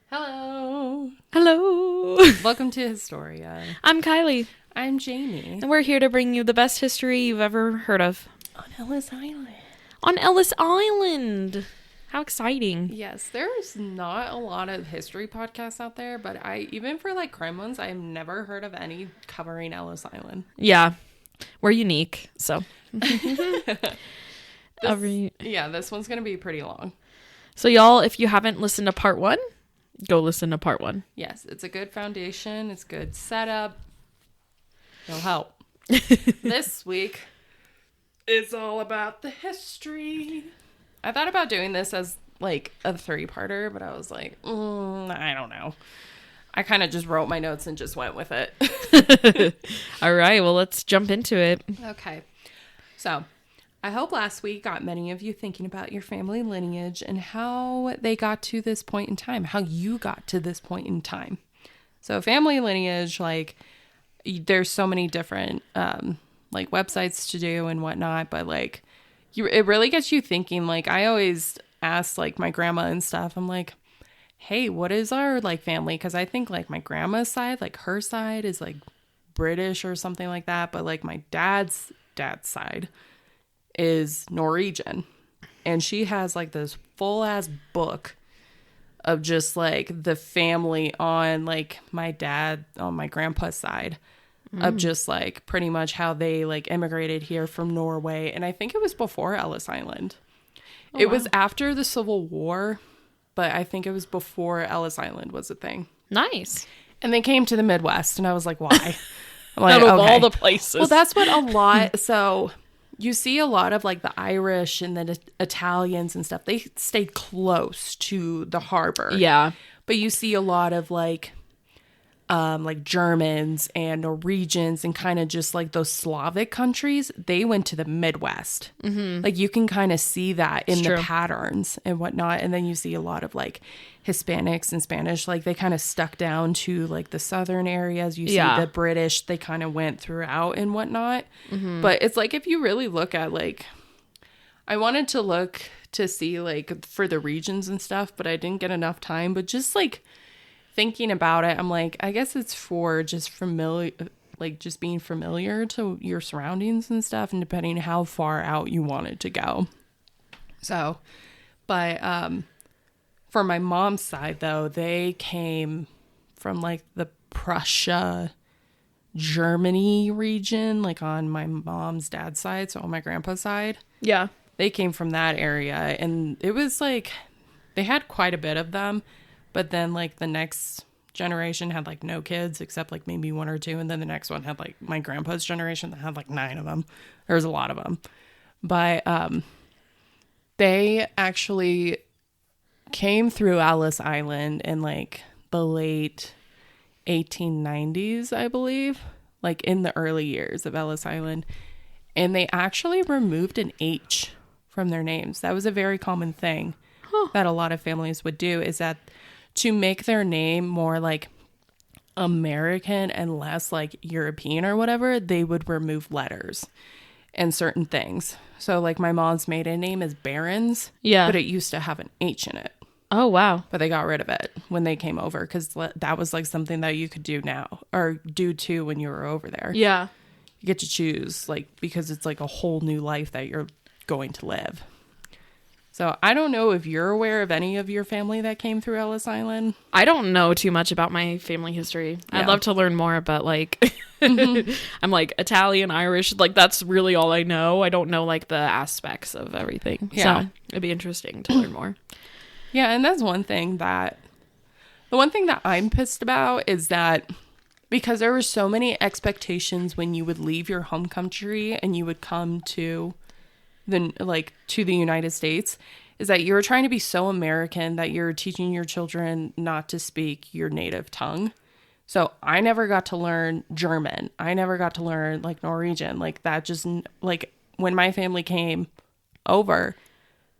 Hello. Hello. Welcome to Historia. I'm Kylie. I'm Jamie. And we're here to bring you the best history you've ever heard of. On Ellis Island. On Ellis Island. How exciting. Yes, there's not a lot of history podcasts out there, but even for like crime ones, I've never heard of any covering Ellis Island. Yeah. We're unique, so. This one's going to be pretty long. So y'all, if you haven't listened to part 1, go listen to part 1. Yes, it's a good foundation. It's good setup. It'll help. This week, it's all about the history. I thought about doing this as like a 3-parter, but I was like, I don't know. I kind of just wrote my notes and just went with it. All right, well, let's jump into it. Okay. So, I hope last week got many of you thinking about your family lineage and how they got to this point in time, how you got to this point in time. So, family lineage, like, there's so many different, like, websites to do and whatnot, but, like, it really gets you thinking. Like, I always ask, like, my grandma and stuff, I'm like, hey, what is our, like, family? Because I think, like, my grandma's side, like, her side is, like, British or something like that, but, like, my dad's side is Norwegian, and she has like this full ass book of just like the family on like my dad on my grandpa's side of just like pretty much how they like immigrated here from Norway. And I think it was before Ellis Island. It was after the Civil War, but I think it was before Ellis Island was a thing. Nice. And they came to the Midwest, and I was like, why? I'm like, out of all the places. Well, that's what a lot. So you see a lot of like the Irish and the Italians and stuff. They stayed close to the harbor. Yeah. But you see a lot of like Germans and Norwegians and kind of just like those Slavic countries. They went to the Midwest. Mm-hmm. Like you can kind of see that in the patterns and whatnot. And then you see a lot of like Hispanics and Spanish, like they kind of stuck down to like the southern areas. You see the British, they kind of went throughout and whatnot. Mm-hmm. But it's like, if you really look at like, I wanted to look to see like for the regions and stuff, but I didn't get enough time. But just like thinking about it, I'm like, I guess it's for just familiar, like just being familiar to your surroundings and stuff, and depending how far out you want it to go. So, but for my mom's side, though, they came from, like, the Prussia, Germany region, like, on my mom's dad's side, so on my grandpa's side. Yeah. They came from that area, and it was, like, they had quite a bit of them, but then, like, the next generation had, like, no kids, except, like, maybe 1 or 2, and then the next one had, like, my grandpa's generation that had, like, 9 of them. There was a lot of them. But they actually came through Ellis Island in like the late 1890s, I believe, like in the early years of Ellis Island. And they actually removed an H from their names. That was a very common thing that a lot of families would do, is that to make their name more like American and less like European or whatever, they would remove letters and certain things. So like my mom's maiden name is Barons, but it used to have an H in it. Oh, wow. But they got rid of it when they came over, because that was like something that you could do now, or do too when you were over there. Yeah. You get to choose, like, because it's like a whole new life that you're going to live. So I don't know if you're aware of any of your family that came through Ellis Island. I don't know too much about my family history. Yeah. I'd love to learn more, but like I'm like Italian, Irish, like that's really all I know. I don't know like the aspects of everything. Yeah. So it'd be interesting to learn more. Yeah, and that's the one thing that I'm pissed about is that because there were so many expectations when you would leave your home country and you would come to the United States, is that you're trying to be so American that you're teaching your children not to speak your native tongue. So I never got to learn German. I never got to learn like Norwegian. Like that just like when my family came over,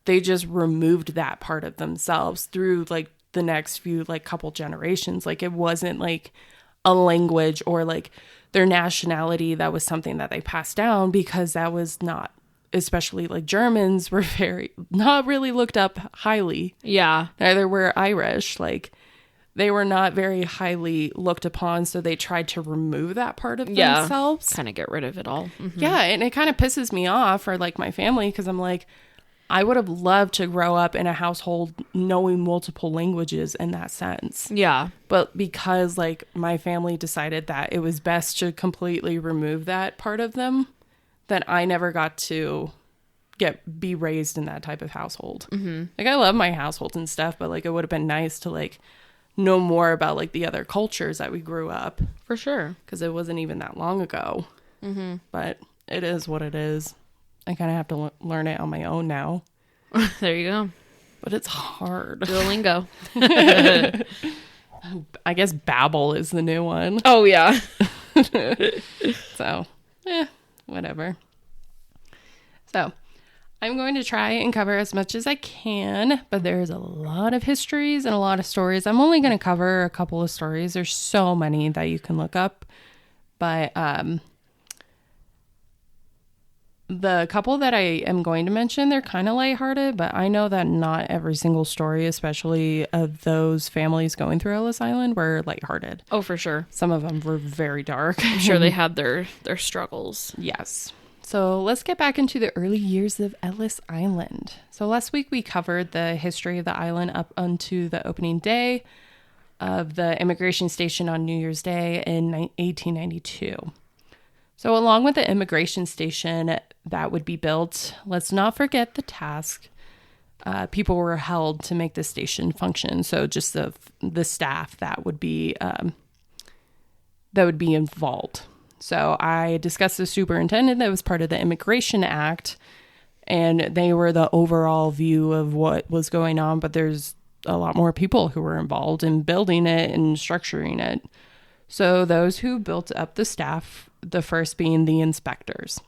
they just removed that part of themselves through like the next few like couple generations. Like it wasn't like a language or like their nationality that was something that they passed down, because that was not, especially like Germans were very not really looked up highly. Yeah. Neither were Irish. Like they were not very highly looked upon, so they tried to remove that part of themselves. Kind of get rid of it all. Mm-hmm. Yeah, and it kind of pisses me off for like my family, because I'm like, I would have loved to grow up in a household knowing multiple languages in that sense. Yeah. But because like my family decided that it was best to completely remove that part of them, that I never got to be raised in that type of household. Mm-hmm. Like I love my household and stuff, but like it would have been nice to like know more about like the other cultures that we grew up. For sure. Because it wasn't even that long ago. Mm-hmm. But it is what it is. I kind of have to learn it on my own now. There you go. But it's hard. Duolingo. I guess Babbel is the new one. Oh, yeah. So, whatever. So, I'm going to try and cover as much as I can, but there's a lot of histories and a lot of stories. I'm only going to cover a couple of stories. There's so many that you can look up. But, the couple that I am going to mention, they're kind of lighthearted, but I know that not every single story, especially of those families going through Ellis Island, were lighthearted. Oh, for sure. Some of them were very dark. I'm sure they had their struggles. Yes. So let's get back into the early years of Ellis Island. So last week we covered the history of the island up unto the opening day of the immigration station on New Year's Day in 1892. So along with the immigration station that would be built, let's not forget the task. People were held to make the station function. So just the staff that would be involved. So I discussed the superintendent that was part of the Immigration Act, and they were the overall view of what was going on. But there's a lot more people who were involved in building it and structuring it. So those who built up the staff, the first being the inspectors.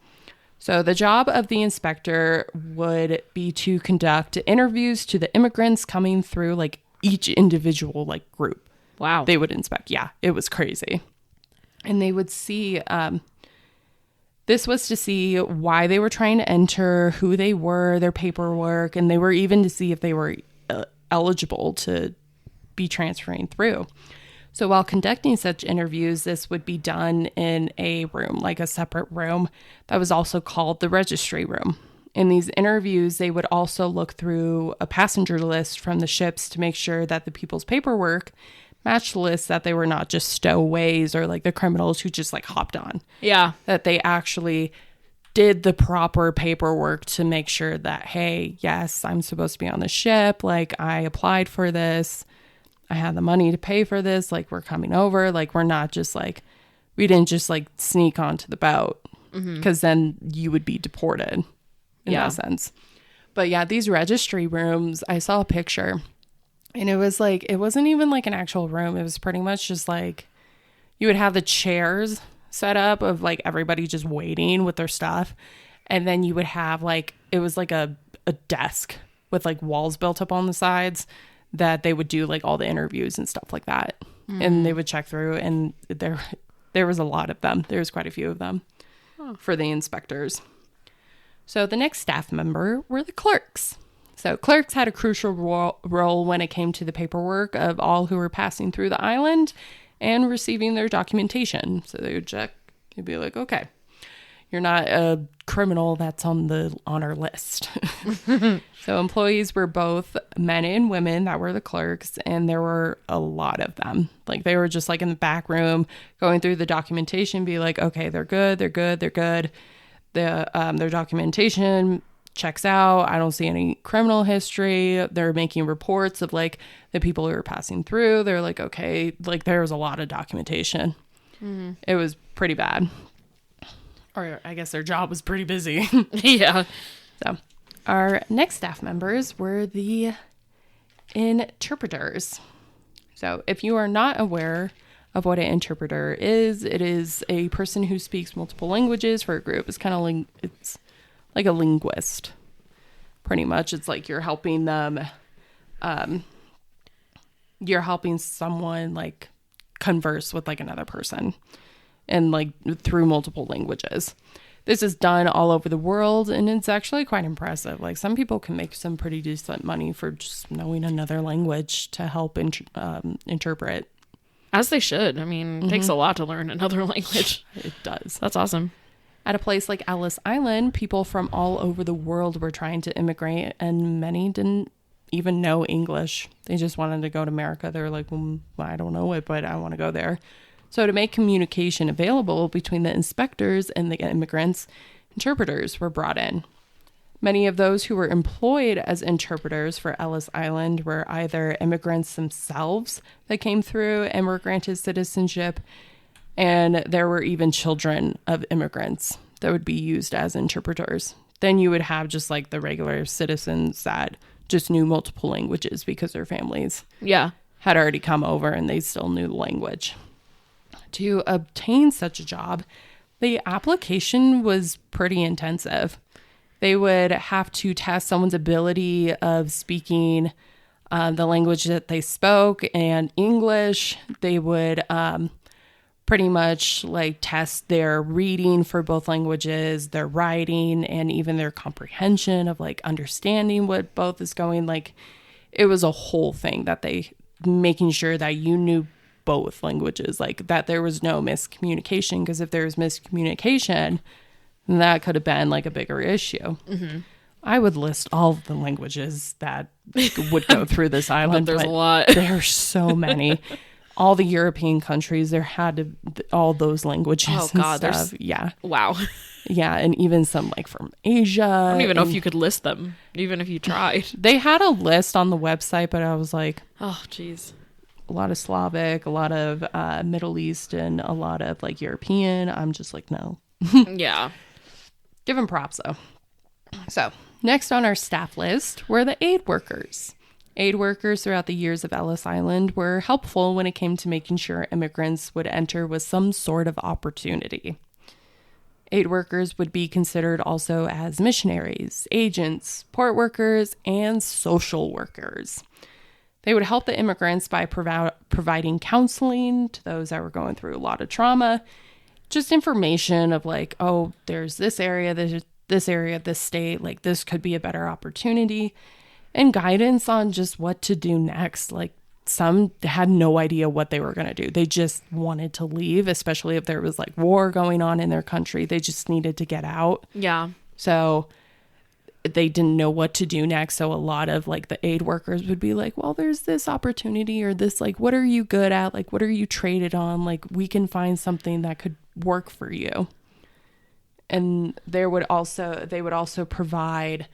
So the job of the inspector would be to conduct interviews to the immigrants coming through like each individual like group. Wow. They would inspect. Yeah, it was crazy. And they would see, this was to see why they were trying to enter, who they were, their paperwork, and they were even to see if they were eligible to be transferring through. So while conducting such interviews, this would be done in a room, like a separate room that was also called the registry room. In these interviews, they would also look through a passenger list from the ships to make sure that the people's paperwork matched the list, that they were not just stowaways or like the criminals who just like hopped on. Yeah. That they actually did the proper paperwork to make sure that, hey, yes, I'm supposed to be on the ship. Like I applied for this. I had the money to pay for this. Like we're coming over. Like we're not just like, we didn't just like sneak onto the boat, because then you would be deported in that sense. But yeah, these registry rooms, I saw a picture and it was like, it wasn't even like an actual room. It was pretty much just like, you would have the chairs set up of like everybody just waiting with their stuff. And then you would have like, it was like a desk with like walls built up on the sides that they would do like all the interviews and stuff like that. And they would check through, and there was a lot of them. There was quite a few of them for the inspectors. So the next staff member were the clerks. So clerks had a crucial role when it came to the paperwork of all who were passing through the island and receiving their documentation. So they would check. They'd be like, okay, you're not a criminal that's on our list. So employees were both men and women that were the clerks, and there were a lot of them. Like they were just like in the back room going through the documentation, be like, okay, they're good. Their documentation checks out. I don't see any criminal history. They're making reports of like the people who were passing through. They're like, okay, like there was a lot of documentation. It was pretty bad. Or I guess their job was pretty busy. Yeah. So our next staff members were the interpreters. So if you are not aware of what an interpreter is, it is a person who speaks multiple languages for a group. It's kind of it's like a linguist, pretty much. It's like you're helping them you're helping someone like converse with like another person and like through multiple languages. This is done all over the world, and it's actually quite impressive. Like some people can make some pretty decent money for just knowing another language to help interpret. As they should. I mean, it takes a lot to learn another language. It does. That's awesome. At a place like Ellis Island, people from all over the world were trying to immigrate, and many didn't even know English. They just wanted to go to America. They were like, well, I don't know it, but I want to go there. So to make communication available between the inspectors and the immigrants, interpreters were brought in. Many of those who were employed as interpreters for Ellis Island were either immigrants themselves that came through and were granted citizenship, and there were even children of immigrants that would be used as interpreters. Then you would have just like the regular citizens that just knew multiple languages because their families had already come over and they still knew the language. To obtain such a job, the application was pretty intensive. They would have to test someone's ability of speaking the language that they spoke and English. They would pretty much like test their reading for both languages, their writing, and even their comprehension of like understanding what both is going. Like it was a whole thing that they making sure that you knew both languages, like that there was no miscommunication, because if there was miscommunication, that could have been like a bigger issue. I would list all of the languages that would go through this island. But there's a lot. There's so many. All the European countries, there had to all those languages. Oh God, and stuff. Yeah. Wow. Yeah, and even some like from Asia. I don't even know if you could list them, even if you tried. They had a list on the website, but I was like, oh, geez. A lot of Slavic, a lot of Middle East, and a lot of like European. I'm just like, no. Yeah. Give them props though. So next on our staff list were the aid workers. Aid workers throughout the years of Ellis Island were helpful when it came to making sure immigrants would enter with some sort of opportunity. Aid workers would be considered also as missionaries, agents, port workers, and social workers. They would help the immigrants by providing counseling to those that were going through a lot of trauma, just information of like, oh, there's this area, this state, like this could be a better opportunity, and guidance on just what to do next. Like some had no idea what they were going to do. They just wanted to leave, especially if there was like war going on in their country. They just needed to get out. Yeah. So they didn't know what to do next. So a lot of like the aid workers would be like, well, there's this opportunity or this, like, what are you good at? Like, what are you traded on? Like, we can find something that could work for you. And they would also provide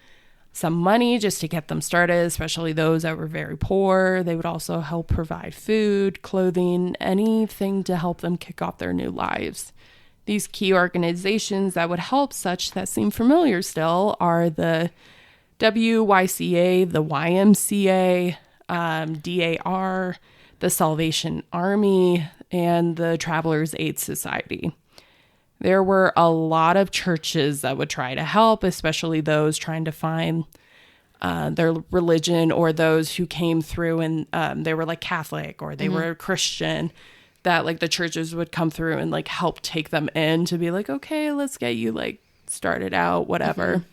some money just to get them started, especially those that were very poor. They would also help provide food, clothing, anything to help them kick off their new lives. These key organizations that would help such that seem familiar still are the WYCA, the YMCA, DAR, the Salvation Army, and the Travelers Aid Society. There were a lot of churches that would try to help, especially those trying to find their religion, or those who came through and they were like Catholic or they were Christian, that like the churches would come through and like help take them in to be like, okay, let's get you like started out, whatever.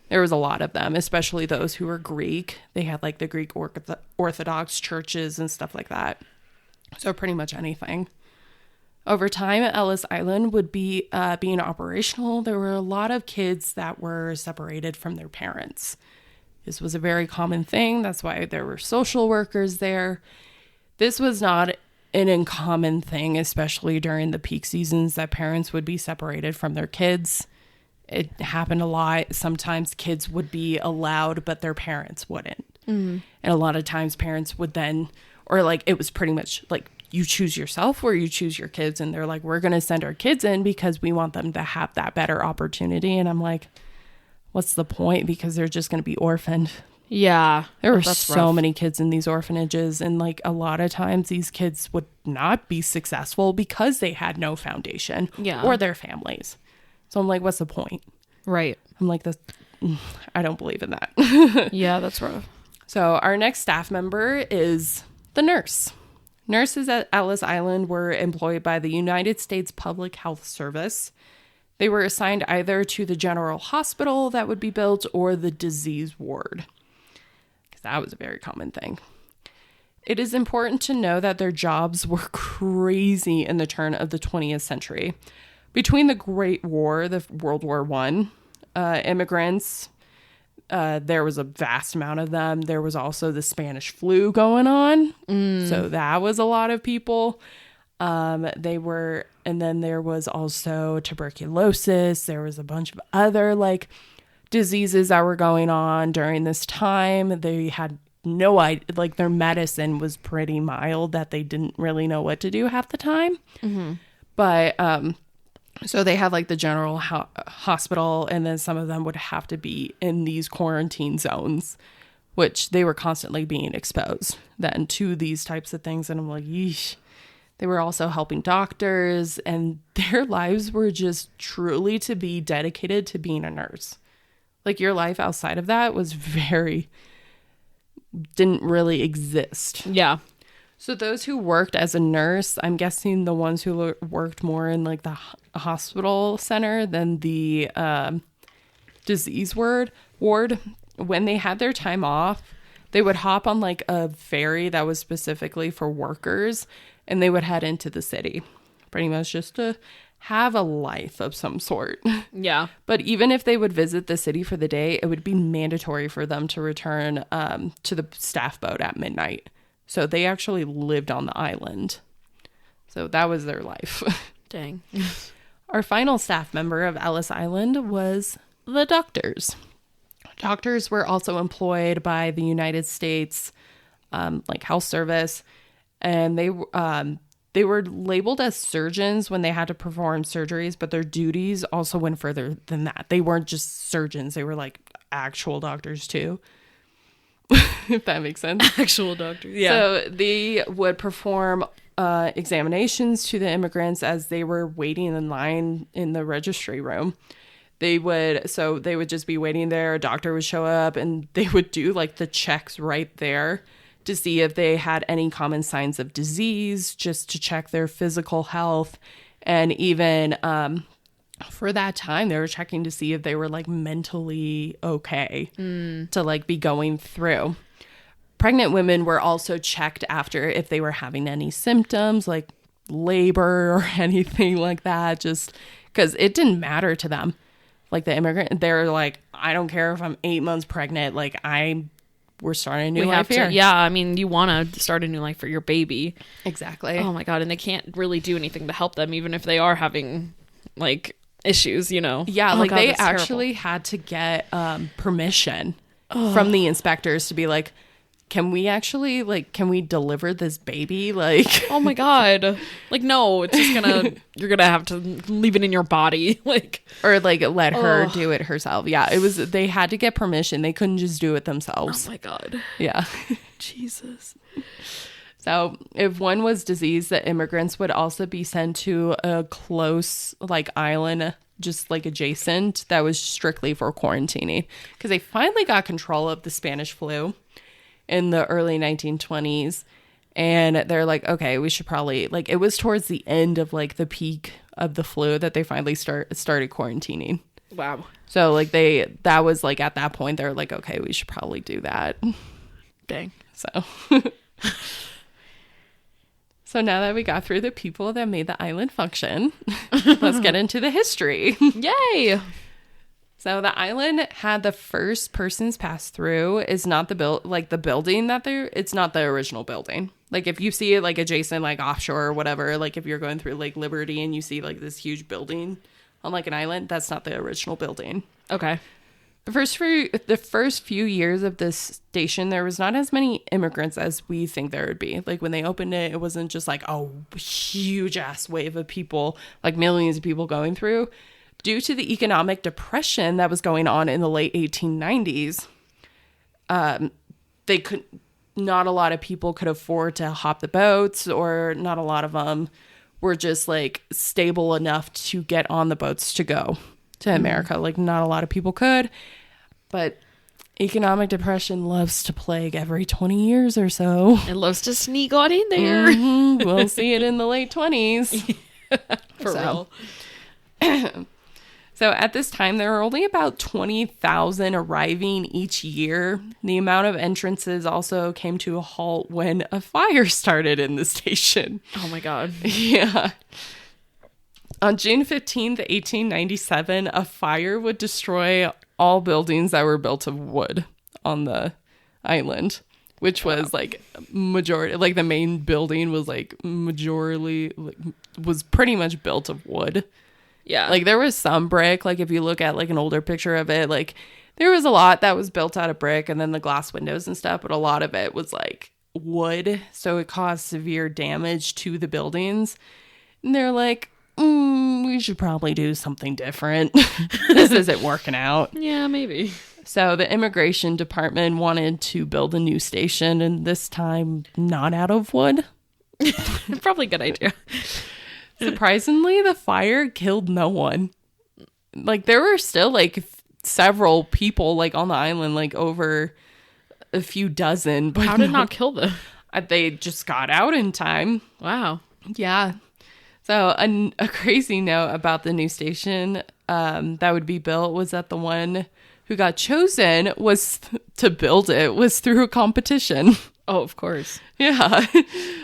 There was a lot of them, especially those who were Greek. They had like the Greek Orthodox churches and stuff like that. So pretty much anything. Over time, Ellis Island would be being operational. There were a lot of kids that were separated from their parents. This was a very common thing. That's why there were social workers there. This was not an uncommon thing, especially during the peak seasons, that parents would be separated from their kids. It happened a lot. Sometimes kids would be allowed, but their parents wouldn't. And a lot of times parents would then, or like it was pretty much like, you choose yourself or you choose your kids. And they're like, we're going to send our kids in because we want them to have that better opportunity. And I'm like, what's the point? Because they're just going to be orphaned. Yeah. There were so many kids in these orphanages. And like a lot of times these kids would not be successful because they had no foundation or their families. So I'm like, what's the point? Right. I'm like, I don't believe in that. Yeah, that's rough. So our next staff member is The nurse. Nurses at Ellis Island were employed by the United States Public Health Service. They were assigned either to the general hospital that would be built or the disease ward, because that was a very common thing. It is important to know that their jobs were crazy in the turn of the 20th century. Between the Great War, the World War I, immigrants, there was a vast amount of them. There was also the Spanish flu going on. So that was a lot of people. And then there was also tuberculosis. There was a bunch of other like diseases that were going on during this time. They had no idea, like their medicine was pretty mild, that they didn't really know what to do half the time. But, so they had like the general hospital, and then some of them would have to be in these quarantine zones, which they were constantly being exposed then to these types of things. And I'm like, yeesh. They were also helping doctors, and their lives were just truly to be dedicated to being a nurse. Like your life outside of that was didn't really exist. Yeah. So those who worked as a nurse, I'm guessing the ones who worked more in like the hospital center than the disease ward, when they had their time off, they would hop on like a ferry that was specifically for workers, and they would head into the city, pretty much just to have a life of some sort. Yeah. But even if they would visit the city for the day, it would be mandatory for them to return to the staff boat at midnight. So they actually lived on the island. So that was their life. Dang. Our final staff member of Ellis Island was the doctors. Doctors were also employed by the United States like health service, and they were labeled as surgeons when they had to perform surgeries, but their duties also went further than that. They weren't just surgeons. They were like actual doctors too. If that makes sense. Actual doctors. Yeah. So they would perform examinations to the immigrants as they were waiting in line in the registry room. They would just be waiting there. A doctor would show up, and they would do like the checks right there to see if they had any common signs of disease, just to check their physical health. And even for that time, they were checking to see if they were like mentally okay to like be going through. Pregnant women were also checked after if they were having any symptoms like labor or anything like that, just because it didn't matter to them. Like the immigrant, they're like, I don't care if I'm 8 months pregnant. Like we're starting a new life here. Yeah, I mean, you want to start a new life for your baby. Exactly. Oh my God, and they can't really do anything to help them, even if they are having like issues, you know. Yeah, like they actually had to get permission from the inspectors to be like, can we deliver this baby? Like, oh my God. Like, no, it's just you're gonna have to leave it in your body. Like, or like let her do it herself. Yeah, they had to get permission. They couldn't just do it themselves. Oh my God. Yeah. Jesus. So if one was diseased, the immigrants would also be sent to a close like island, just like adjacent, that was strictly for quarantining, because they finally got control of the Spanish flu in the early 1920s. And they're like, okay, we should probably, like, it was towards the end of like the peak of the flu that they finally started quarantining. Wow. So like that was like at that point, they're like, okay, we should probably do that. Dang. So so now that we got through the people that made the island function, let's get into the history. Yay. So the island had the first persons pass through is not the building that it's not the original building. Like if you see it like adjacent, like offshore or whatever, like if you're going through Lake Liberty and you see like this huge building on like an island, that's not the original building. Okay. The first few years of this station, there was not as many immigrants as we think there would be. Like when they opened it, it wasn't just like a huge ass wave of people, like millions of people going through. Due to the economic depression that was going on in the late 1890s, not a lot of people could afford to hop the boats, or not a lot of them were just like stable enough to get on the boats to go to America. Like not a lot of people could. But Economic depression loves to plague every 20 years or so. It loves to sneak on in there. Mm-hmm. We'll see it in the late 20s. For real. So at this time, there were only about 20,000 arriving each year. The amount of entrances also came to a halt when a fire started in the station. Oh my God. Yeah. On June 15th, 1897, a fire would destroy all buildings that were built of wood on the island, which was like majority, like the main building was like majority, was pretty much built of wood. Yeah. Like there was some brick, like if you look at like an older picture of it, like there was a lot that was built out of brick and then the glass windows and stuff, but a lot of it was like wood. So it caused severe damage to the buildings. And they're like, we should probably do something different. This isn't working out. Yeah, maybe. So the immigration department wanted to build a new station, and this time not out of wood. Probably a good idea. Surprisingly, the fire killed no one. Like there were still like several people like on the island, like over a few dozen. But how did it not kill them? They just got out in time. Wow. Yeah. So a crazy note about the new station that would be built was that the one who got chosen to build it was through a competition. Oh, of course. Yeah.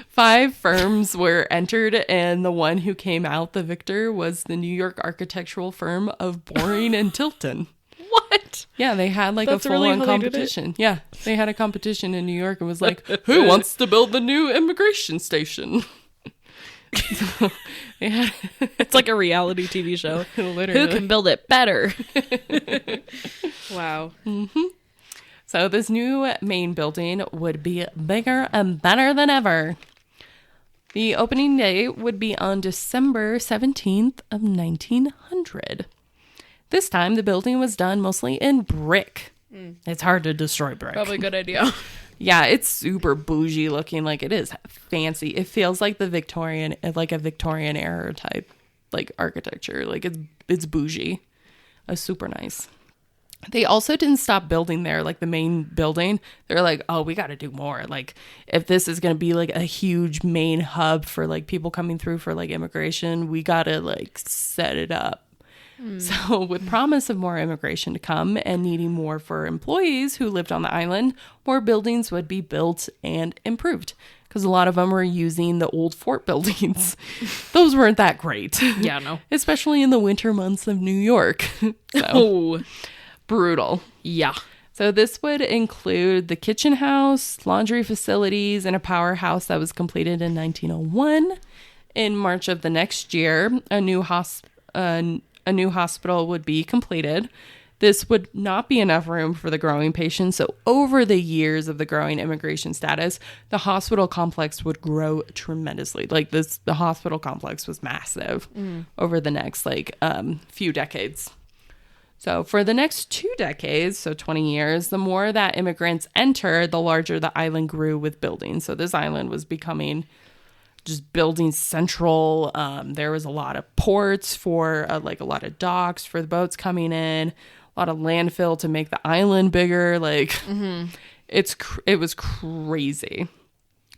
5 firms were entered, and the one who came out the victor was the New York architectural firm of Boring and Tilton. What? Yeah, they had like a full-on really competition. Yeah, they had a competition in New York and was like, who wants to build the new immigration station? So it's like a reality TV show. Literally. Who can build it better? Wow. Mm-hmm. So this new main building would be bigger and better than ever. The opening date would be on December 17th of 1900. This time the building was done mostly in brick. It's hard to destroy brick. Probably a good idea. Yeah, it's super bougie looking. Like it is fancy. It feels like a Victorian era type like architecture. Like it's bougie. It's super nice. They also didn't stop building there, like the main building. They're like, oh, we got to do more. Like if this is going to be like a huge main hub for like people coming through for like immigration, we got to like set it up. So with promise of more immigration to come and needing more for employees who lived on the island, more buildings would be built and improved because a lot of them were using the old fort buildings. Those weren't that great. Yeah, no. Especially in the winter months of New York. So, brutal. Yeah. So this would include the kitchen house, laundry facilities, and a powerhouse that was completed in 1901. In March of the next year, a new hospital would be completed. This would not be enough room for the growing patients. So over the years of the growing immigration status, the hospital complex would grow tremendously. Like the hospital complex was massive over the next few decades. So for the next 2 decades, so 20 years, the more that immigrants entered, the larger the island grew with buildings. So this island was becoming just building central. There was a lot of ports for a lot of docks for the boats coming in, a lot of landfill to make the island bigger. It was crazy.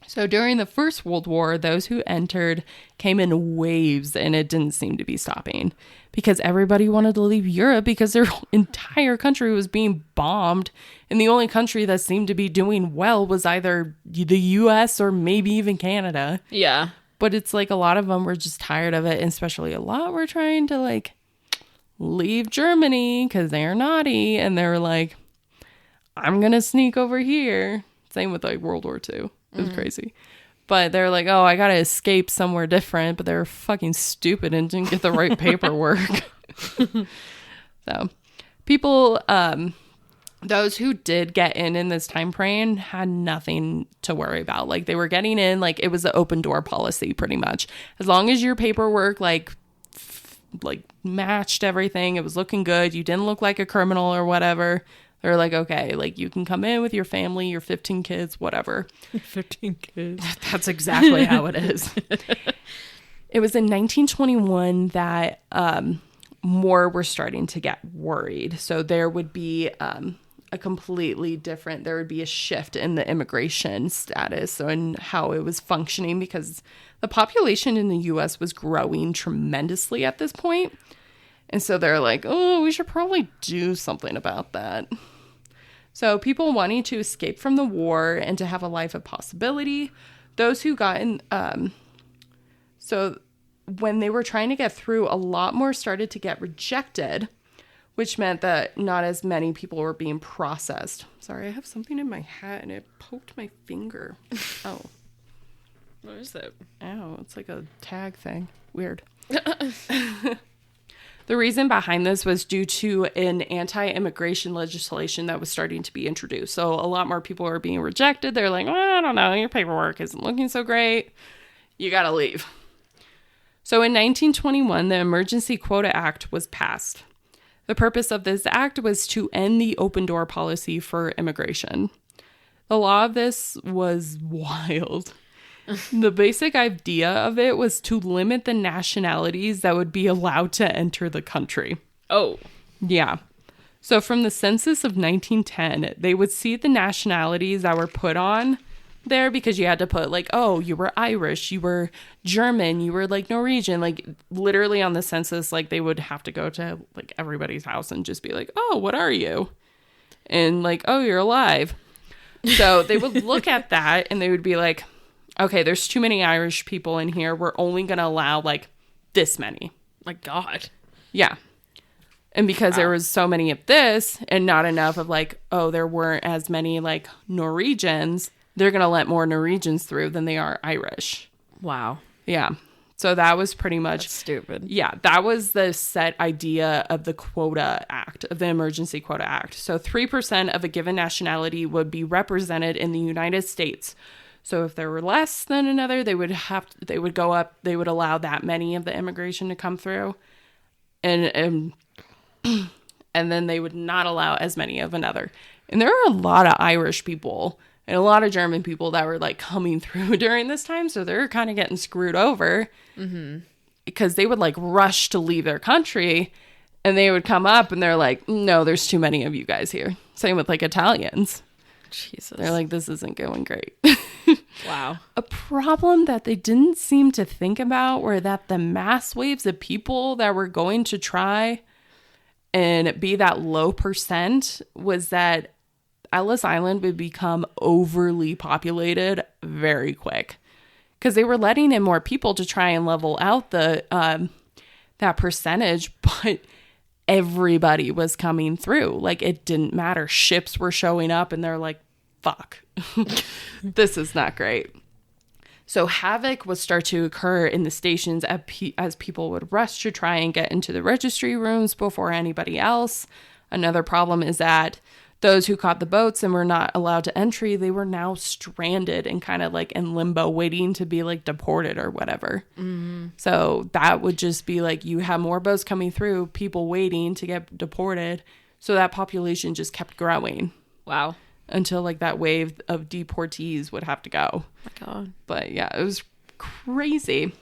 So during the First World War, those who entered came in waves, and it didn't seem to be stopping because everybody wanted to leave Europe because their entire country was being bombed. And the only country that seemed to be doing well was either the US or maybe even Canada. Yeah. But it's like a lot of them were just tired of it. And especially a lot were trying to leave Germany because they're naughty. And they were like, I'm going to sneak over here. Same with World War II. It was crazy. But they're like, oh, I got to escape somewhere different. But they were fucking stupid and didn't get the right paperwork. So people, those who did get in this time frame had nothing to worry about. Like they were getting in, it was an open door policy pretty much. As long as your paperwork matched everything, it was looking good, you didn't look like a criminal or whatever. They're like, okay, you can come in with your family, your 15 kids, whatever. 15 kids. That's exactly how it is. It was in 1921 that more were starting to get worried. So there would be a completely different, there would be a shift in the immigration status and how it was functioning, because the population in the U.S. was growing tremendously at this point. And so they're like, oh, we should probably do something about that. So people wanting to escape from the war and to have a life of possibility, those who got in, so when they were trying to get through, a lot more started to get rejected, which meant that not as many people were being processed. Sorry, I have something in my hat and it poked my finger. Oh. What is it? Ow, it's like a tag thing. Weird. The reason behind this was due to an anti-immigration legislation that was starting to be introduced. So a lot more people were being rejected. They're like, well, I don't know, your paperwork isn't looking so great. You got to leave. So in 1921, the Emergency Quota Act was passed. The purpose of this act was to end the open door policy for immigration. The law of this was wild. The basic idea of it was to limit the nationalities that would be allowed to enter the country. Oh. Yeah. So from the census of 1910, they would see the nationalities that were put on there, because you had to put like, oh, you were Irish, you were German, you were like Norwegian, like literally on the census, like they would have to go to like everybody's house and just be like, oh, what are you? And like, oh, you're alive. So they would look at that and they would be like, okay, there's too many Irish people in here. We're only going to allow like this many. My God. Yeah. And because there was so many of this and not enough of like, oh, there weren't as many like Norwegians, they're going to let more Norwegians through than they are Irish. Wow. Yeah. So that was pretty much... That's stupid. Yeah. That was the set idea of the Quota Act, of the Emergency Quota Act. So 3% of a given nationality would be represented in the United States. So if there were less than another, they would go up, they would allow that many of the immigration to come through. And then they would not allow as many of another. And there are a lot of Irish people and a lot of German people that were like coming through during this time. So they're kind of getting screwed over because they would like rush to leave their country, and they would come up and they're like, no, there's too many of you guys here. Same with like Italians. Jesus. They're like, this isn't going great. Wow. A problem that they didn't seem to think about were that the mass waves of people that were going to try and be that low percent was that Ellis Island would become overly populated very quick, because they were letting in more people to try and level out the that percentage, but everybody was coming through. Like, it didn't matter. Ships were showing up and they're like, fuck, this is not great. So havoc would start to occur in the stations as people would rush to try and get into the registry rooms before anybody else. Another problem is that those who caught the boats and were not allowed to entry, they were now stranded and kind of like in limbo, waiting to be like deported or whatever. Mm-hmm. So that would just be like, you have more boats coming through, people waiting to get deported. So that population just kept growing. Wow. Until like that wave of deportees would have to go. Oh my God. But yeah, it was crazy.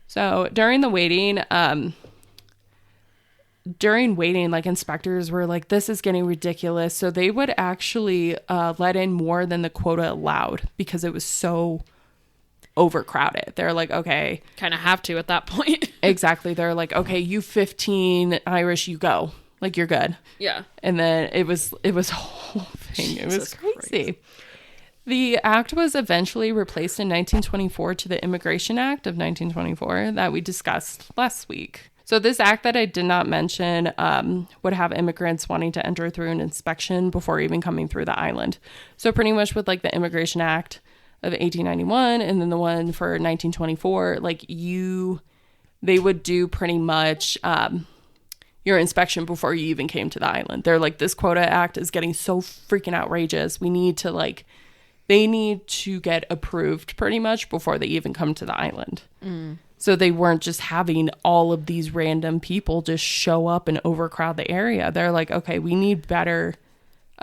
So during waiting, like inspectors were like, this is getting ridiculous. So they would actually let in more than the quota allowed because it was so overcrowded. They're like, okay. Kind of have to at that point. Exactly. They're like, okay, you 15 Irish, you go. Like, you're good. Yeah. And then it was a whole thing. It was crazy. The act was eventually replaced in 1924 to the Immigration Act of 1924 that we discussed last week. So this act that I did not mention would have immigrants wanting to enter through an inspection before even coming through the island. So pretty much with like the Immigration Act of 1891 and then the one for 1924, like they would do pretty much your inspection before you even came to the island. They're like, this quota act is getting so freaking outrageous. We need to they need to get approved pretty much before they even come to the island. Mm. So they weren't just having all of these random people just show up and overcrowd the area. They're like, okay, we need a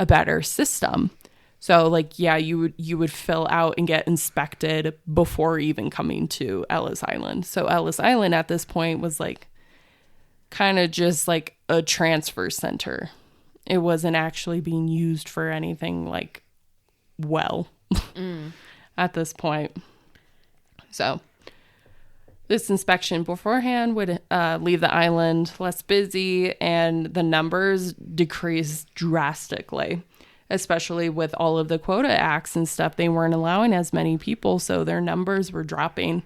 better system. So like, yeah, you would fill out and get inspected before even coming to Ellis Island. So Ellis Island at this point was like kind of just like a transfer center it wasn't actually being used for anything like at this point. So this inspection beforehand would leave the island less busy, and the numbers decreased drastically, especially with all of the quota acts and stuff. They weren't allowing as many people, so their numbers were dropping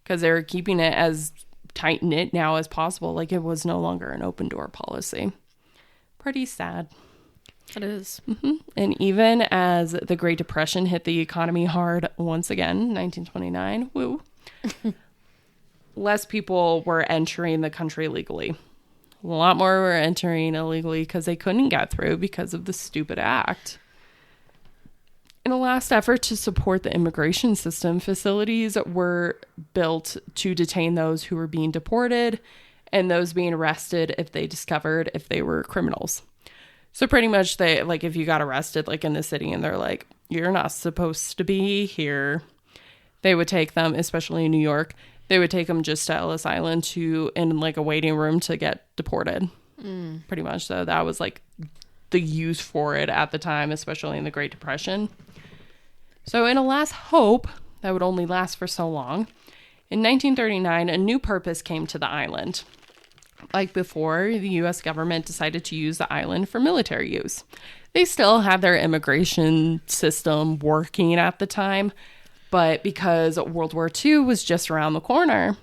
because they were keeping it as tight-knit now as possible. Like, it was no longer an open door policy. Pretty sad. It is. Mm-hmm. And even as the Great Depression hit the economy hard once again, 1929, woo, less people were entering the country legally. A lot more were entering illegally because they couldn't get through because of the stupid act. In a last effort to support the immigration system, facilities were built to detain those who were being deported and those being arrested if they discovered if they were criminals. So pretty much they, like, if you got arrested, like, in the city and they're like, you're not supposed to be here, they would take them, especially in New York, they would take them just to Ellis Island in like a waiting room to get deported. Pretty much. So that was like the use for it at the time, especially in the Great Depression. So in a last hope that would only last for so long, in 1939, a new purpose came to the island. Like before, the U.S. government decided to use the island for military use. They still had their immigration system working at the time, but because World War II was just around the corner,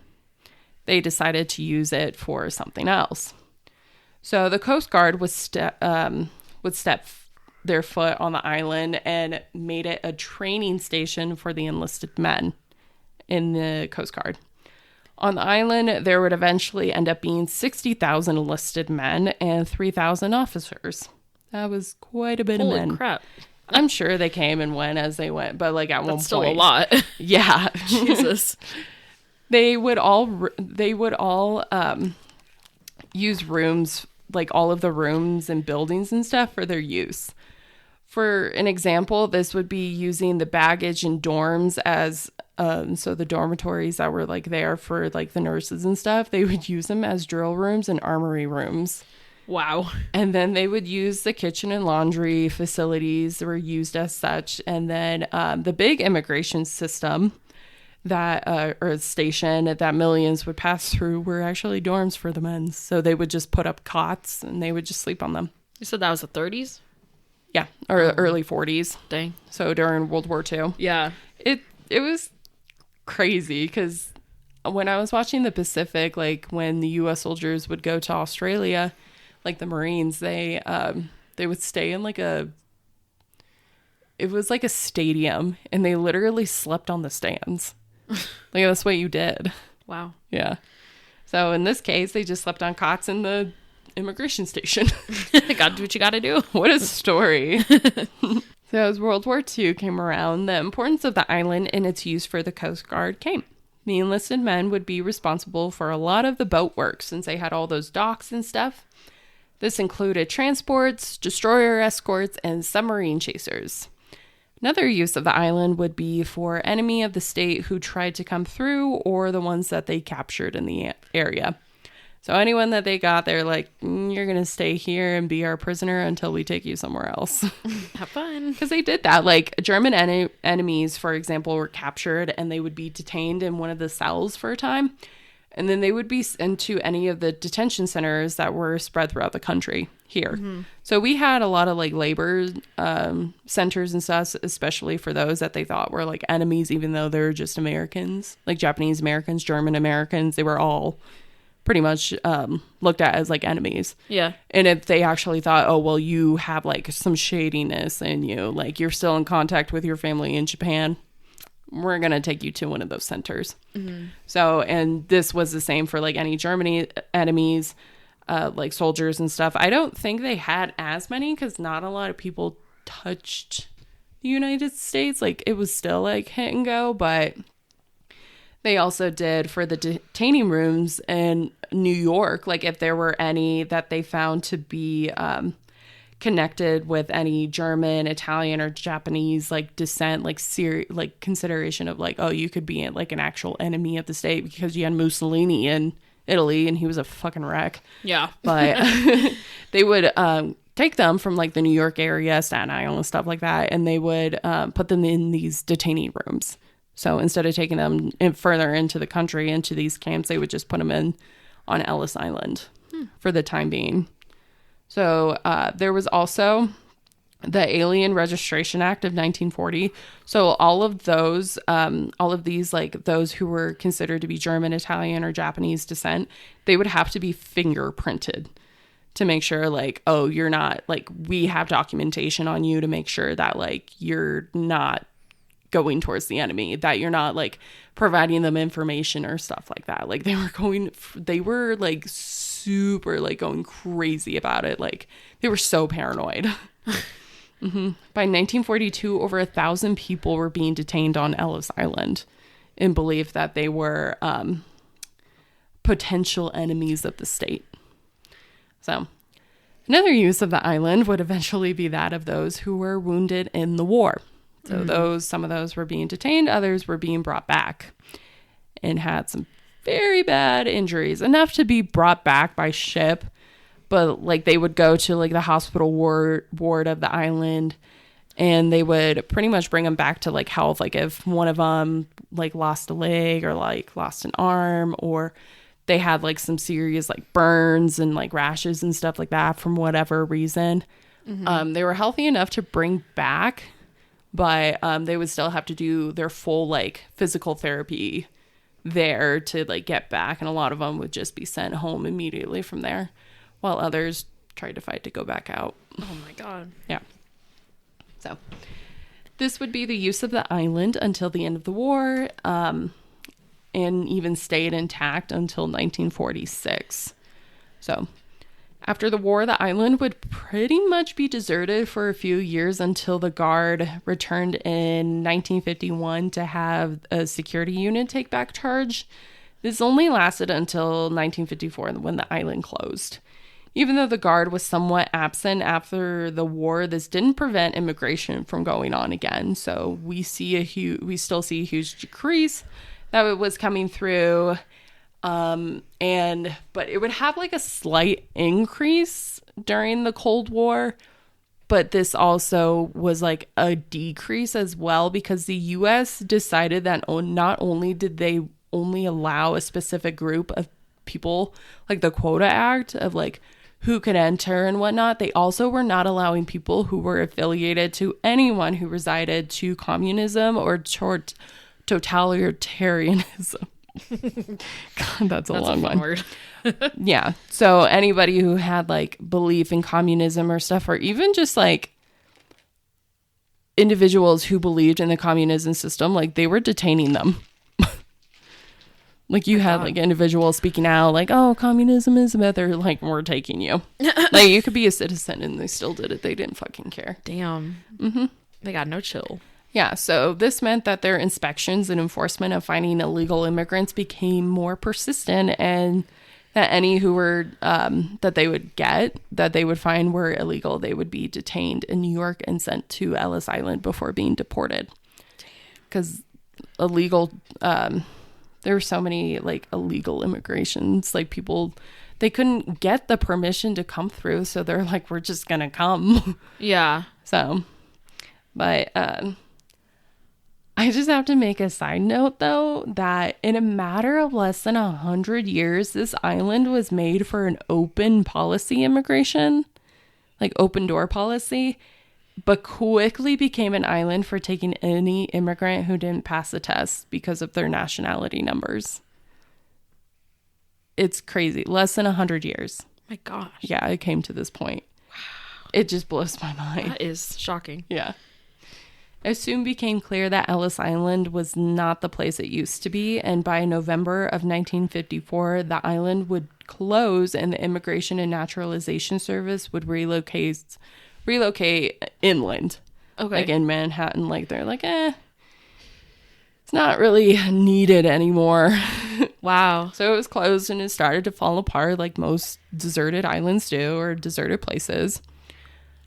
they decided to use it for something else. So the Coast Guard would step their foot on the island and made it a training station for the enlisted men in the Coast Guard. On the island, there would eventually end up being 60,000 enlisted men and 3,000 officers. That was quite a bit of men. Holy crap. I'm sure they came and went as they went, but like at one point. That's still a lot. Yeah. Jesus. They would all use rooms, like all of the rooms and buildings and stuff for their use. For an example, this would be using the baggage and dorms as, so the dormitories that were like there for like the nurses and stuff, they would use them as drill rooms and armory rooms. Wow. And then they would use the kitchen and laundry facilities that were used as such. And then the big immigration system or station that millions would pass through were actually dorms for the men. So they would just put up cots and they would just sleep on them. You said that was the 30s? Yeah, or early 40s. Dang. So during World War II. Yeah. It was crazy because when I was watching the Pacific, like when the U.S. soldiers would go to Australia, like the Marines, they would stay in it was like a stadium, and they literally slept on the stands. Like, that's what you did. Wow. Yeah. So in this case, they just slept on cots in the immigration station. Gotta do what you gotta do. What a story. So as World War II came around, the importance of the island and its use for the Coast Guard came. The enlisted men would be responsible for a lot of the boat work since they had all those docks and stuff. This included transports, destroyer escorts, and submarine chasers. Another use of the island would be for enemy of the state who tried to come through or the ones that they captured in the area. So anyone that they got, they're like, you're going to stay here and be our prisoner until we take you somewhere else. Have fun. Because they did that. Like, German enemies, for example, were captured and they would be detained in one of the cells for a time. And then they would be sent to any of the detention centers that were spread throughout the country here. Mm-hmm. So we had a lot of like labor centers and stuff, especially for those that they thought were like enemies, even though they're just Americans, like Japanese Americans, German Americans. They were all pretty much looked at as like enemies. Yeah. And if they actually thought, oh, well, you have like some shadiness in you, like you're still in contact with your family in Japan, we're going to take you to one of those centers. Mm-hmm. So, and this was the same for like any Germany enemies, like soldiers and stuff. I don't think they had as many because not a lot of people touched the United States. Like, it was still like hit and go, but they also did for the detaining rooms in New York, like if there were any that they found to be connected with any German, Italian, or Japanese like descent, like consideration of like, oh, you could be like an actual enemy of the state because you had Mussolini in Italy and he was a fucking wreck. Yeah. But they would take them from like the New York area, Staten Island, stuff like that, and they would put them in these detaining rooms. So instead of taking them further into the country, into these camps, they would just put them in on Ellis Island for the time being. So there was also the Alien Registration Act of 1940. So all of these, like those who were considered to be German, Italian, or Japanese descent, they would have to be fingerprinted to make sure, like, oh, you're not, like, we have documentation on you to make sure that, like, you're not going towards the enemy, that you're not, like, providing them information or stuff like that. Like, they were like super, like, going crazy about it. Like, they were so paranoid. By 1942, over 1,000 people were being detained on Ellis Island in belief that they were potential enemies of the state. So, another use of the island would eventually be that of those who were wounded in the war. So some of those were being detained, others were being brought back and had some very bad injuries, enough to be brought back by ship. But like they would go to like the hospital ward of the island, and they would pretty much bring them back to like health. Like if one of them like lost a leg or like lost an arm, or they had like some serious like burns and like rashes and stuff like that from whatever reason, they were healthy enough to bring back, but they would still have to do their full like physical therapy there to like get back. And a lot of them would just be sent home immediately from there, while others tried to fight to go back out. Oh my God. Yeah. So this would be the use of the island until the end of the war, and even stayed intact until 1946. So after the war, the island would pretty much be deserted for a few years until the Guard returned in 1951 to have a security unit take back charge. This only lasted until 1954 when the island closed. Even though the Guard was somewhat absent after the war, this didn't prevent immigration from going on again. So we still see a huge decrease that it was coming through, but it would have like a slight increase during the Cold War. But this also was like a decrease as well, because the U.S. decided that not only did they only allow a specific group of people, like the Quota Act of like who could enter and whatnot, they also were not allowing people who were affiliated to anyone who resided to communism or totalitarianism. God, that's a long one. Word. Yeah. So anybody who had like belief in communism or stuff, or even just like individuals who believed in the communism system, like they were detaining them. Like you had like individuals speaking out like, oh, communism is bad. They're like, we're taking you. Like you could be a citizen, and they still did it. They didn't fucking care. Damn. They got no chill. Yeah. So this meant that their inspections and enforcement of finding illegal immigrants became more persistent, and that any who were that they would find were illegal, they would be detained in New York and sent to Ellis Island before being deported. Because illegal, there were so many like illegal immigrations, like people, they couldn't get the permission to come through, so they're like, we're just gonna come. Yeah. So, but I just have to make a side note though, that in a matter of less than 100 years, this island was made for an open policy immigration, like open door policy, but quickly became an island for taking any immigrant who didn't pass the test because of their nationality numbers. It's crazy. Less than 100 years. My gosh. Yeah, it came to this point. Wow. It just blows my mind. That is shocking. Yeah. It soon became clear that Ellis Island was not the place it used to be, and by November of 1954, the island would close and the Immigration and Naturalization Service would relocate inland. Okay. Like in Manhattan, like they're like, it's not really needed anymore. Wow. So it was closed and it started to fall apart like most deserted islands do, or deserted places.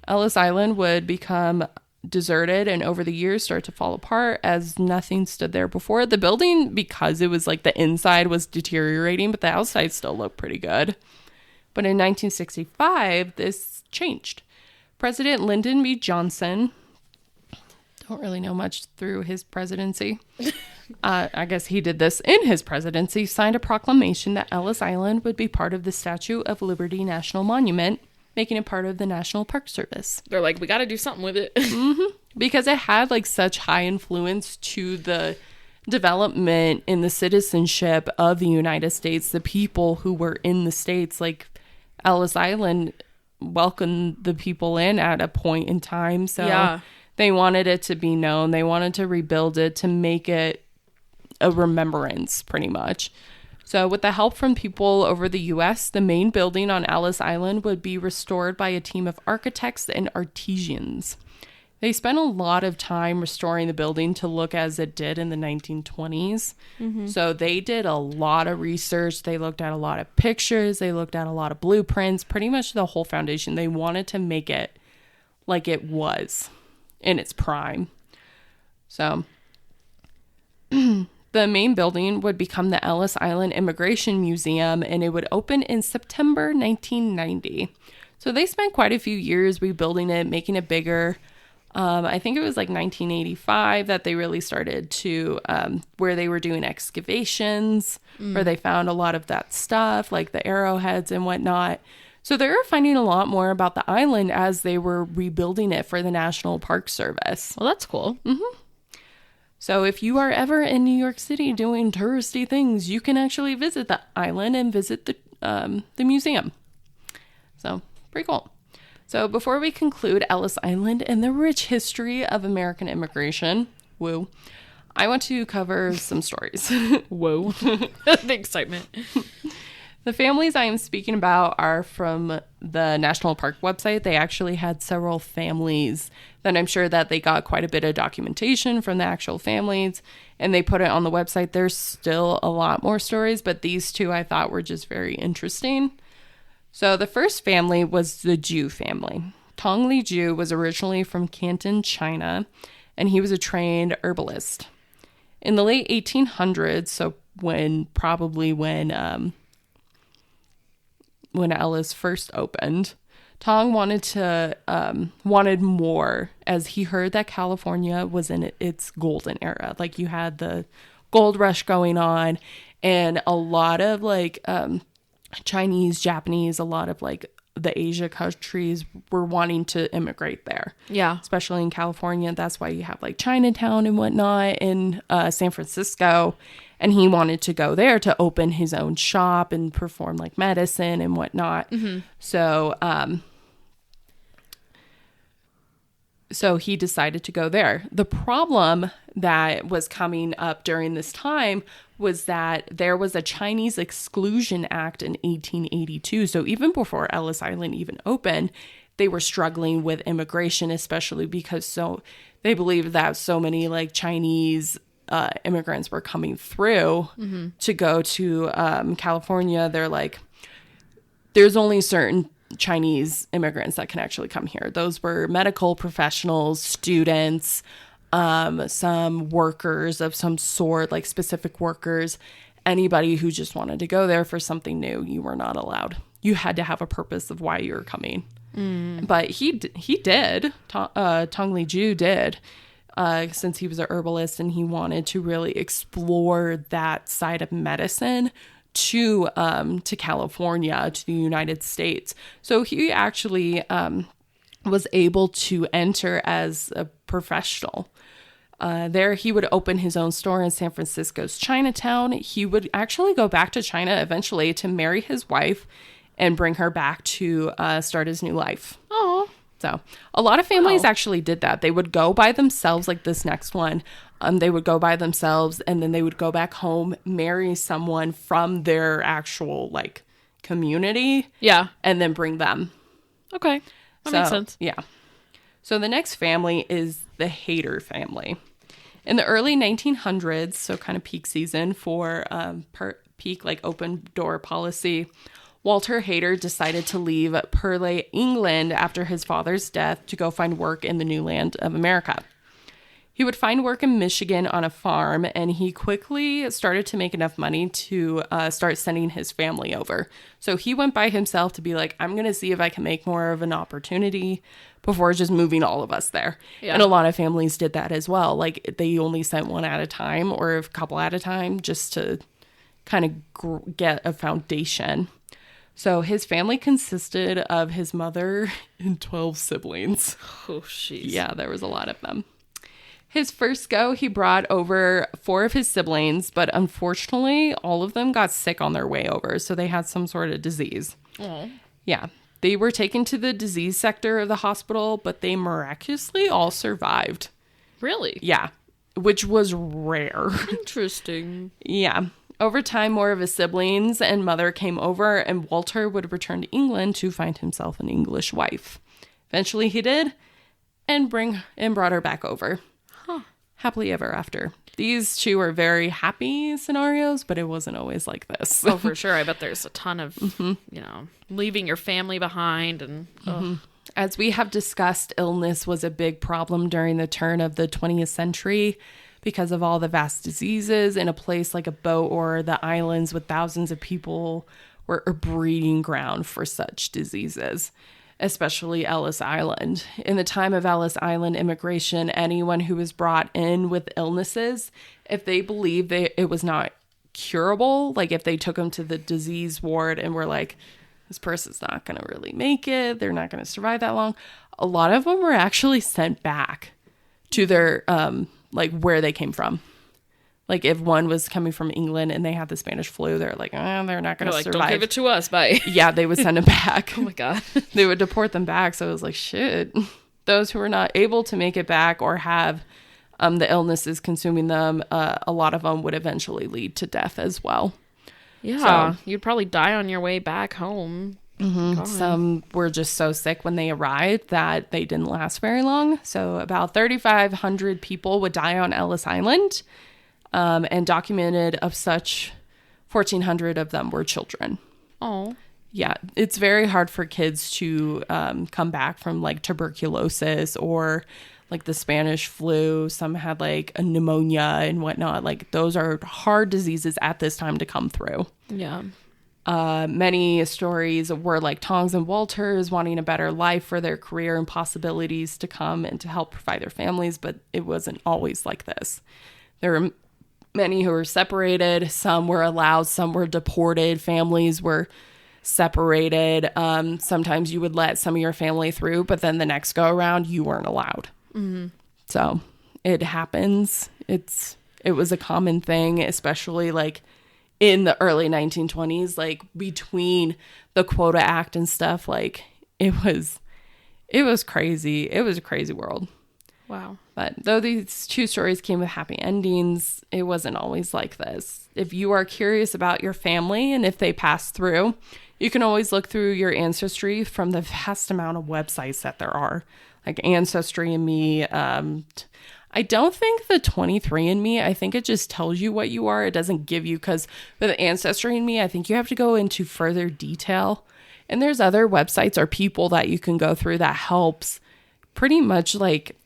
Ellis Island would become deserted and over the years start to fall apart as nothing stood there before. The building, because it was like the inside was deteriorating, but the outside still looked pretty good. But in 1965, this changed. President Lyndon B. Johnson, don't really know much through his presidency. I guess he did this in his presidency, signed a proclamation that Ellis Island would be part of the Statue of Liberty National Monument, making it part of the National Park Service. They're like, we got to do something with it. Because it had like such high influence to the development in the citizenship of the United States, the people who were in the States. Like Ellis Island welcomed the people in at a point in time. So they wanted it to be known. They wanted to rebuild it to make it a remembrance, pretty much. So with the help from people over the U.S., the main building on Ellis Island would be restored by a team of architects and artisans. They spent a lot of time restoring the building to look as it did in the 1920s. So they did a lot of research. They looked at a lot of pictures. They looked at a lot of blueprints, pretty much the whole foundation. They wanted to make it like it was in its prime. So the main building would become the Ellis Island Immigration Museum, and it would open in September 1990. So they spent quite a few years rebuilding it, making it bigger. I think it was like 1985 that they really started to, where they were doing excavations, where they found a lot of that stuff, like the arrowheads and whatnot. So they were finding a lot more about the island as they were rebuilding it for the National Park Service. Well, that's cool. So if you are ever in New York City doing touristy things, you can actually visit the island and visit the museum. So pretty cool. So before we conclude Ellis Island and the rich history of American immigration, woo, I want to cover some stories. Whoa. The excitement. The families I am speaking about are from the National Park website. They actually had several families that I'm sure that they got quite a bit of documentation from the actual families, and they put it on the website. There's still a lot more stories, but these two I thought were just very interesting. So the first family was the Zhu family. Tong Li Zhu was originally from Canton, China, and he was a trained herbalist. In the late 1800s, so when Ellis first opened, Tong wanted more, as he heard that California was in its golden era. Like, you had the gold rush going on, and a lot of like Chinese, Japanese, a lot of like the Asia countries were wanting to immigrate there. Yeah. Especially in California. That's why you have like Chinatown and whatnot in San Francisco. And he wanted to go there to open his own shop and perform like medicine and whatnot. So he decided to go there. The problem that was coming up during this time was that there was a Chinese Exclusion Act in 1882. So even before Ellis Island even opened, they were struggling with immigration, especially because they believed that so many like Chinese immigrants were coming through to go to California. They're like, there's only certain Chinese immigrants that can actually come here. Those were medical professionals, students, some workers of some sort, like specific workers. Anybody who just wanted to go there for something new, you were not allowed. You had to have a purpose of why you were coming. But he did. Tong Li Zhu did, since he was a herbalist and he wanted to really explore that side of medicine to California, to the United States. So he actually was able to enter as a professional. There he would open his own store in San Francisco's Chinatown. He would actually go back to China eventually to marry his wife and bring her back to start his new life. Oh. So a lot of families actually did that. They would go by themselves, like this next one. They would go by themselves and then they would go back home, marry someone from their actual like community. Yeah. And then bring them. Okay. That makes sense. Yeah. So the next family is the Hayter family. In the early 1900s, so kind of peak season for peak like open door policy, Walter Hayter decided to leave Purley, England after his father's death to go find work in the new land of America. He would find work in Michigan on a farm, and he quickly started to make enough money to start sending his family over. So he went by himself to be like, I'm going to see if I can make more of an opportunity before just moving all of us there. Yeah. And a lot of families did that as well. Like, they only sent one at a time or a couple at a time just to kind of get a foundation. So his family consisted of his mother and 12 siblings. Oh, jeez. Yeah, there was a lot of them. His first go, he brought over 4 of his siblings, but unfortunately, all of them got sick on their way over, so they had some sort of disease. Oh. Yeah. They were taken to the disease sector of the hospital, but they miraculously all survived. Really? Yeah, which was rare. Interesting. Yeah. Over time, more of his siblings and mother came over, and Walter would return to England to find himself an English wife. Eventually, he did, and brought her back over. Huh. Happily ever after. These 2 are very happy scenarios, but it wasn't always like this. Oh, for sure. I bet there's a ton of, leaving your family behind. And As we have discussed, illness was a big problem during the turn of the 20th century because of all the vast diseases. In a place like a boat or the islands with thousands of people were a breeding ground for such diseases. Especially Ellis Island. In the time of Ellis Island immigration, anyone who was brought in with illnesses, if they believed it was not curable, like if they took them to the disease ward and were like, this person's not going to really make it, they're not going to survive that long, a lot of them were actually sent back to their, where they came from. Like, if one was coming from England and they had the Spanish flu, they're like, they're not going to survive. Don't give it to us, bye. Yeah, they would send them back. Oh, my God. They would deport them back. So it was like, shit. Those who were not able to make it back or have the illnesses consuming them, a lot of them would eventually lead to death as well. Yeah, so, you'd probably die on your way back home. Mm-hmm. Some were just so sick when they arrived that they didn't last very long. So about 3,500 people would die on Ellis Island. And documented of such 1,400 of them were children. Oh. Yeah, it's very hard for kids to come back from like tuberculosis or like the Spanish flu. Some had like a pneumonia and whatnot. Like, those are hard diseases at this time to come through. Yeah. Many stories were like Tongs and Walters wanting a better life for their career and possibilities to come and to help provide their families, but it wasn't always like this. There were many who were separated, some were allowed, some were deported, families were separated. Sometimes you would let some of your family through, but then the next go around, you weren't allowed. Mm-hmm. So it happens. It was a common thing, especially like in the early 1920s, like between the Quota Act and stuff. Like, it was crazy. It was a crazy world. Wow. But though these 2 stories came with happy endings, it wasn't always like this. If you are curious about your family and if they passed through, you can always look through your ancestry from the vast amount of websites that there are, like Ancestry and Me. I don't think the 23andMe, I think it just tells you what you are. It doesn't give you, because with Ancestry and Me, I think you have to go into further detail. And there's other websites or people that you can go through that helps pretty much like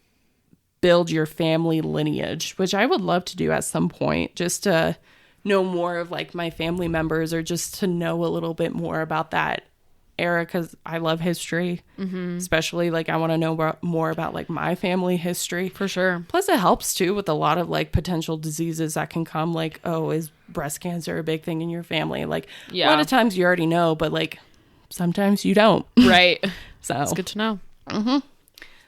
build your family lineage, which I would love to do at some point, just to know more of like my family members, or just to know a little bit more about that era, because I love history. Mm-hmm. Especially like I want to know more about like my family history. For sure. Plus it helps too with a lot of like potential diseases that can come, like, oh, is breast cancer a big thing in your family? Like, yeah, a lot of times you already know, but like sometimes you don't. Right. So it's good to know. Mm-hmm.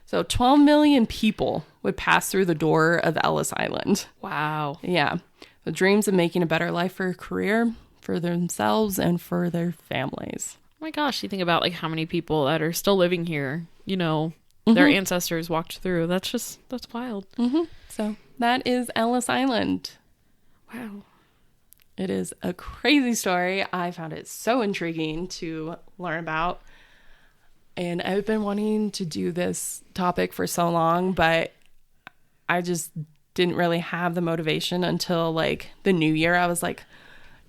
So 12 million people would pass through the door of Ellis Island. Wow. Yeah. The dreams of making a better life for a career, for themselves and for their families. Oh my gosh, you think about like how many people that are still living here, mm-hmm. their ancestors walked through. That's wild. Mm-hmm. So that is Ellis Island. Wow. It is a crazy story. I found it so intriguing to learn about. And I've been wanting to do this topic for so long, but I just didn't really have the motivation until like the new year. I was like,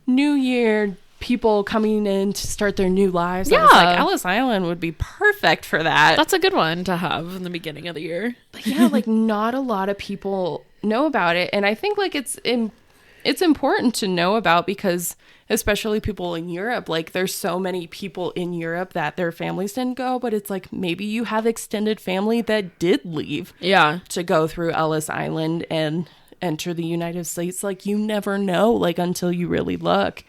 new year, people coming in to start their new lives. I was like, Ellis Island would be perfect for that. That's a good one to have in the beginning of the year. But yeah, like not a lot of people know about it. And I think like it's important to know about because especially people in Europe, like there's so many people in Europe that their families didn't go, but it's like maybe you have extended family that did leave to go through Ellis Island and enter the United States. Like you never know, like until you really look.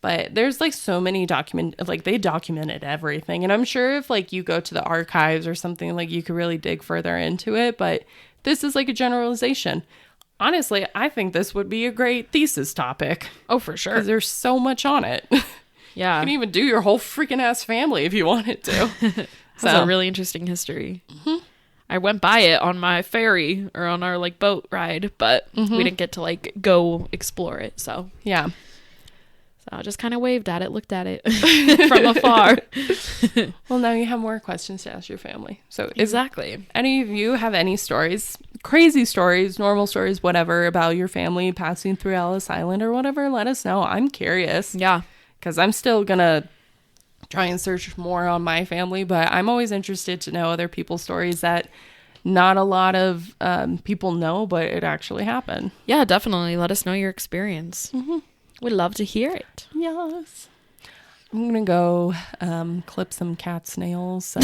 But there's like so many they documented everything, and I'm sure if like you go to the archives or something, like you could really dig further into it. But this is like a generalization. Honestly, I think this would be a great thesis topic. Oh, for sure, because there's so much on it. Yeah, you can even do your whole freaking ass family if you wanted to. It's a really interesting history. I went by it on my ferry or on our like boat ride, but we didn't get to like go explore it. So yeah. So I just kind of waved at it, looked at it from afar. Well, now you have more questions to ask your family. So exactly. Any of you have any stories, crazy stories, normal stories, whatever, about your family passing through Ellis Island or whatever, let us know. I'm curious. Yeah. Because I'm still going to try and search more on my family, but I'm always interested to know other people's stories that not a lot of people know, but it actually happened. Yeah, definitely. Let us know your experience. We'd love to hear it. Yes. I'm going to go clip some cat's nails. So.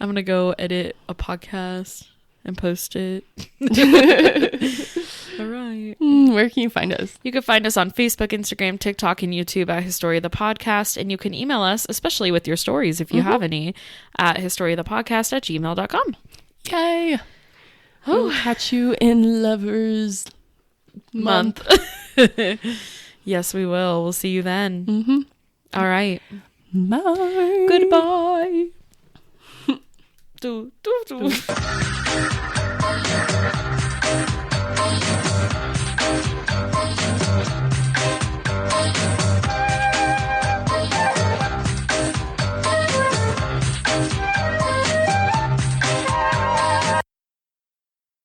I'm going to go edit a podcast and post it. All right. Where can you find us? You can find us on Facebook, Instagram, TikTok, and YouTube at History of the Podcast. And you can email us, especially with your stories, if you have any, at historyofthepodcast@gmail.com. Yay. We'll catch you in Lovers Month. Yes, we will. We'll see you then. All right. Bye. Goodbye.